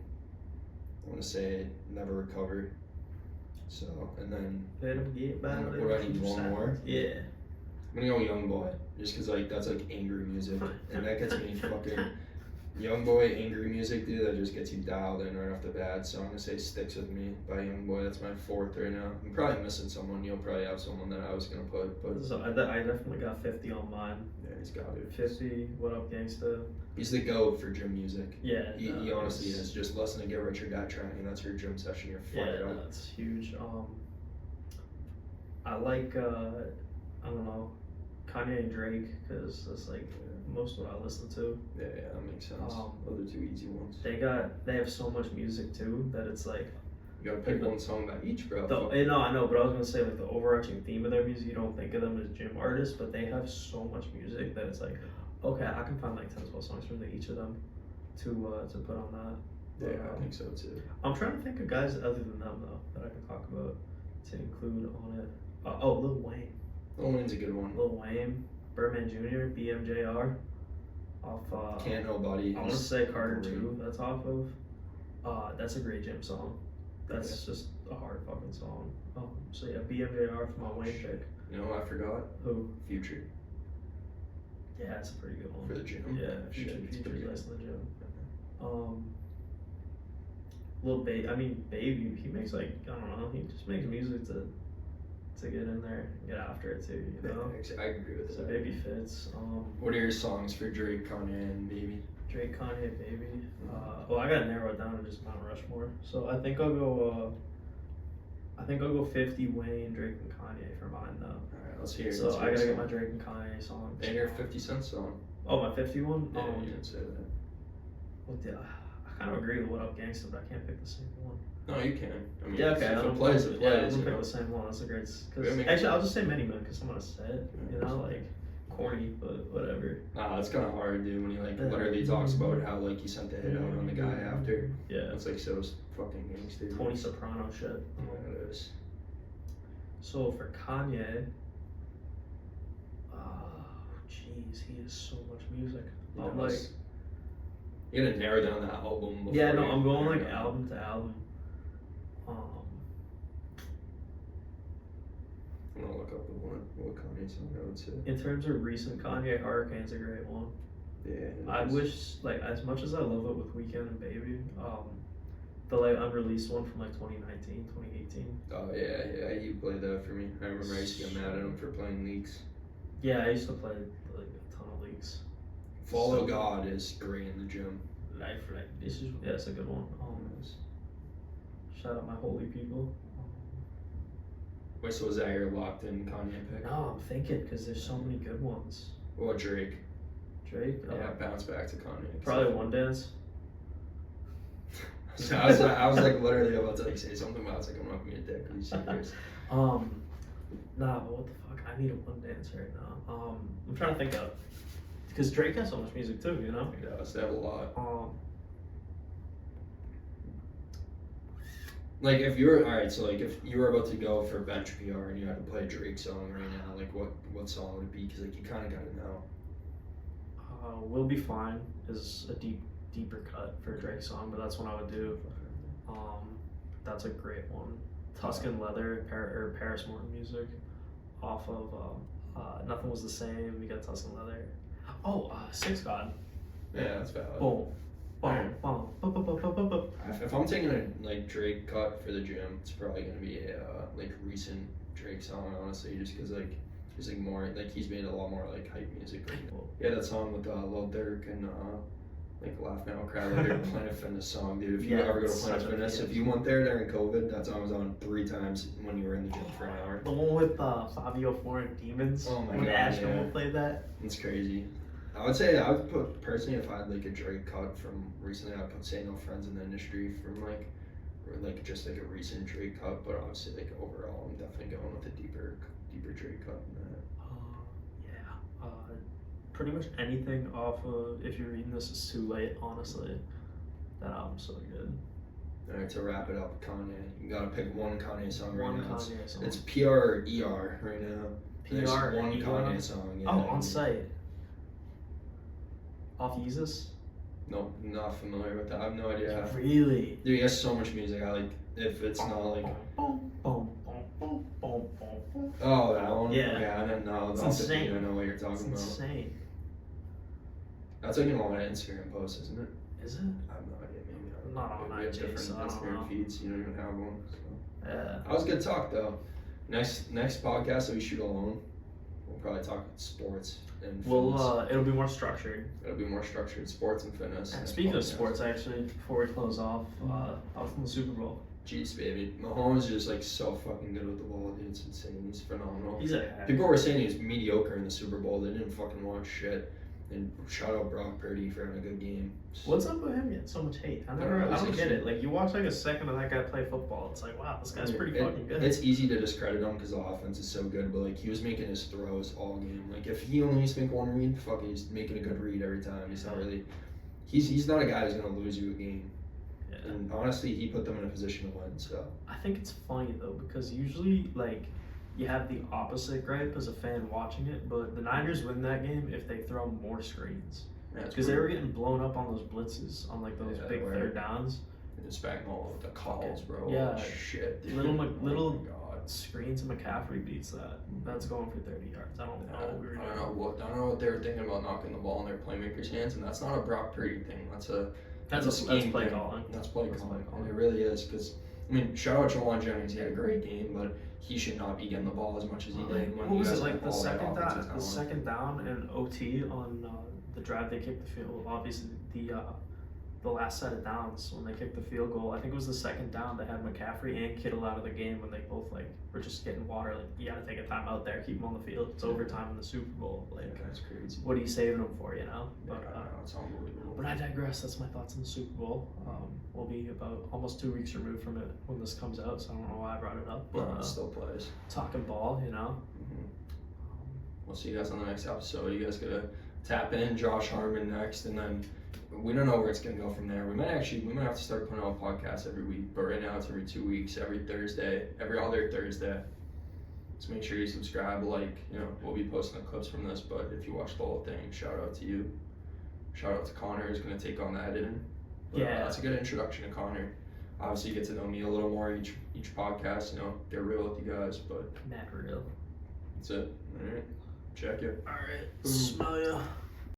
gonna say Never Recover. So, and then what do I need, one more? Yeah. I'm gonna go Young Boy, just because like that's like angry music, and that gets me fucking Young Boy angry music, dude. That just gets you dialed in right off the bat. So I'm gonna say Sticks With Me by Young Boy. That's my fourth right now. I'm probably missing someone. You'll probably have someone that I was gonna put, but So I definitely got 50 on mine. yeah, he's got it. 50. What Up Gangsta? He's the GOAT for gym music. Yeah. He honestly is. Just listen to Get Rich or Die Trying, and that's your gym session. You're fired up. That's huge. I like I don't know, Kanye and Drake, because that's like most of what I listen to. Yeah, that makes sense. Those are two easy ones. They have so much music too that it's like. You gotta pick one song by each, bro. No, I know, but I was gonna say like the overarching theme of their music. You don't think of them as gym artists, but they have so much music that it's like, okay, I can find like 10, 12 songs from each of them to put on that. Yeah, I think so too. I'm trying to think of guys other than them though that I can talk about to include on it. Lil Wayne. Lil Wayne's a good one. Lil Wayne, Birdman Jr., BMJR, off. Can't Nobody. I want to say Carter 2. That's off of. That's a great gym song. That's just a hard fucking song. So yeah, BMJR for my Wayne pick. You know, I forgot. Who? Future. Yeah, that's a pretty good one. For the gym. Yeah, Future's nice in the gym. Baby, he makes like, I don't know, he just makes music to get in there and get after it too, you know? I agree with So that. Baby fits. What are your songs for Drake, Kanye, and Baby? Drake, Kanye, Baby. I gotta narrow it down to just Mount Rushmore. So I think I'll go 50 Wayne, Drake, and Kanye for mine though. Alright, let's hear it. So I gotta get my Drake and Kanye song. And your 50 Cent song. Oh, my 51? Yeah, you didn't say that. What the? I kind of agree with What Up Gangsta, but I can't pick the same one. No, you can. I mean, Yeah, okay. if I'm it plays, it plays. I'm gonna you pick know? the same one. That's a great. Yeah, Actually, I'll just say Many Men because someone said, you know, like corny, but whatever. Nah, it's kind of hard, dude. When he like literally talks about how like he sent the hit out on the guy after. Yeah. It's like so fucking gangster. Tony Soprano shit. Yeah, it is. So for Kanye, jeez, he has so much music. I'm like, you gotta narrow down that album. yeah, no, I'm going like album to album. I'm gonna look up what Kanye song I would say. In terms of recent Kanye, Hurricane's a great one. Yeah. I wish, like, as much as I love it with Weekend and Baby, the like unreleased one from like 2019, 2018. Oh yeah, you played that for me. I remember I used to get mad at him for playing leaks. Yeah, I used to play like a ton of leaks. Follow God is great in the gym. It's a good one. Shout out my holy people. Wait, so was that your locked in Kanye pick? No, I'm thinking because there's so many good ones. Or Drake? Drake? Yeah, bounce back to Kanye. Probably One Dance. I was like literally about to like say something about it's like I'm not gonna be a dick. Are you serious? Nah, but what the fuck? I need a One Dance right now. I'm trying to think of, because Drake has so much music too, you know. He does. They have a lot. Like if you're alright, so like if you were about to go for bench PR and you had to play a Drake song right now, like what song would it be? Because like you kind of gotta know. We'll Be Fine is a deeper cut for a Drake song, but that's what I would do. That's a great one. Tuscan Leather, Paris Morton music, off of Nothing Was the Same. You got Tuscan Leather. Six God. Yeah, that's valid. Boom. Boom. Boom. Boom. Boom. Boom. Boom. Boom. If I'm taking a like Drake cut for the gym, it's probably gonna be a like recent Drake song, honestly, just because like there's like more like he's made a lot more like hype music. Right now. Yeah, that song with Lil Durk and like Laugh Now Cry Later, Planet Fitness song, dude. If you ever go to Planet Fitness, if you went there during COVID, that song was on 3 times when you were in the gym for an hour. The one with Fabio Foreign Demons. Oh my when God, Ashton played that. It's crazy. I would say I would put personally if I had like a Drake cut from recently, I'd put Say No Friends in the Industry from like just like a recent Drake cut, but obviously like overall I'm definitely going with a deeper Drake cut than that. Pretty much anything off of If You're Reading This Is Too Late, honestly. That album's so good. Alright, to wrap it up, Kanye. You gotta pick one Kanye song right now. Kanye song. It's PR or ER right now. There's PR one ER? Kanye song. Yeah, On Site. Off Yeezus? Nope, not familiar with that. I have no idea. Really? Dude, he has so much music. I like if it's not like. Boom, boom, boom, boom, boom, boom. Oh, that one. Yeah. Yeah, I don't know. It's I insane. don't know what you're talking about. Insane. That's like an on Instagram post, isn't it? Is it? I have no idea. Maybe I'm not on we have IG, different so I don't know. Instagram feeds. You don't even have one. So. Yeah. That was good talk though. Next podcast that we shoot alone, we'll probably talk sports and fitness. Well, it'll be more structured. It'll be more structured, sports and fitness. And speaking of sports, actually, before we close off, I was in the Super Bowl. Jeez, baby. Mahomes is just like so fucking good with the ball, dude. It's insane. He's phenomenal. He's a People were saying he was mediocre in the Super Bowl. They didn't fucking watch shit. And shout out Brock Purdy for having a good game. What's up with him getting so much hate? I don't get it. Like, you watch like a second of that guy play football, it's like, wow, this guy's pretty fucking good. It's easy to discredit him because the offense is so good, but like he was making his throws all game. Like if he only needs to make one read, fuck it, he's making a good read every time. He's not really, he's not a guy who's gonna lose you a game. Yeah. And honestly, he put them in a position to win. So I think it's funny though because usually like you have the opposite gripe as a fan watching it, but the Niners win that game if they throw more screens. Because they were getting blown up on those blitzes, on like those big third downs. And just back all with the calls, bro. Yeah. Oh, shit, dude. Little screens and McCaffrey beats that. That's going for 30 yards. I don't know what we were doing. I don't know what they were thinking about knocking the ball in their playmakers' hands, and that's not a Brock Purdy thing. That's a scheme play thing. calling. That's play calling. And it really is because. I mean, shout out Jawan Jennings. He had a great game, but he should not be getting the ball as much as he did. What was it like the second down and OT on the drive they kicked the field goal? Obviously, the last set of downs when they kicked the field goal. I think it was the second down. They had McCaffrey and Kittle out of the game when they both like were just getting water. Like, you got to take a time out there, keep them on the field. It's overtime in the Super Bowl. Like, that's crazy. What are you saving them for? You know. But it's unbelievable. But I digress. That's my thoughts on the Super Bowl. We'll be about almost 2 weeks removed from it when this comes out, so I don't know why I brought it up. But it still plays. Talking ball, you know. Mm-hmm. We'll see you guys on the next episode. You guys gotta tap in Josh Harmon next, and then we don't know where it's gonna go from there. We might have to start putting out podcasts every week, but right now it's every 2 weeks, every other Thursday. So make sure you subscribe, we'll be posting the clips from this, but if you watch the whole thing, shout out to you. Shout out to Conor, who's gonna take on the editing. But, that's a good introduction to Conor. Obviously, you get to know me a little more each podcast, get real with you guys, but mad real. That's it. All right. Check it. All right. Smell ya.